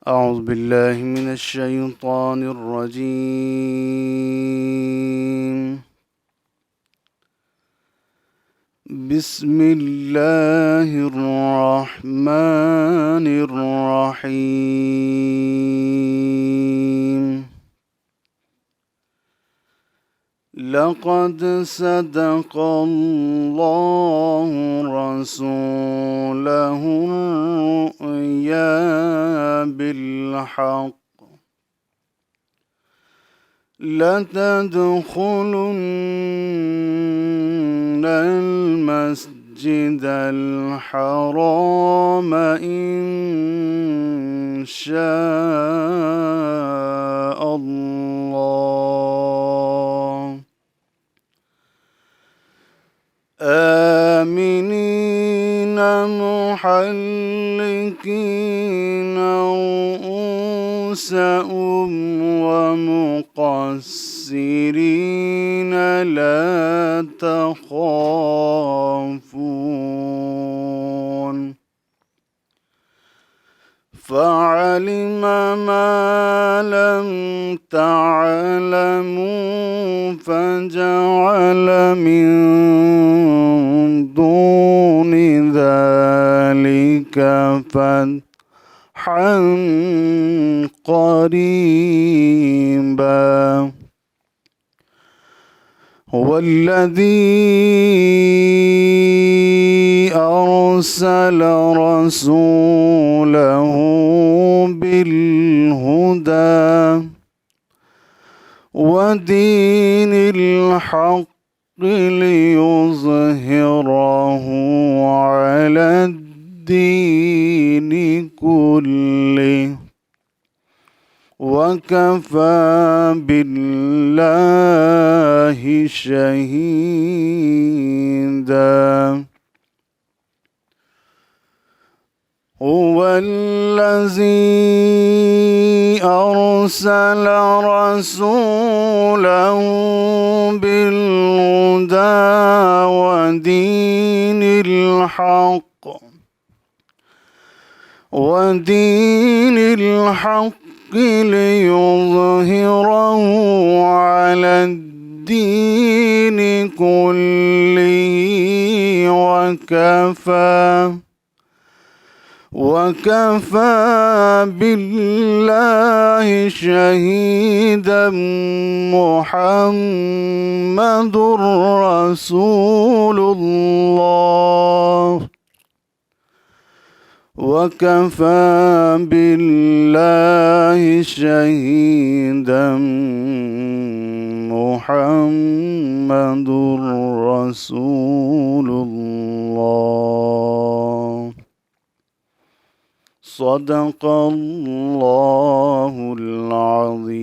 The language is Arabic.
أعوذ بالله من الشيطان الرجيم. بسم الله الرحمن الرحيم. لقد صدق الله رسوله الرؤيا بالحق لتدخلن المسجد الحرام إن شاء الله آمنين محلقين رؤوسهم ومقصرين لا تخافون فعلم ما لم تعلموا فجعل من دون ذلك فتحا قريبا. هو الذي أرسل رسوله بالهدى ودين الحق ليظهره على الدين كله وكفى بالله شهيدا. هو الذي أرسل رسوله بالهدى ودين الحق ليظهره على الدين كله وكفى بالله شهيدا. محمد رسول الله وكفى بالله شهيدا. محمد رسول الله. صدق الله العظيم.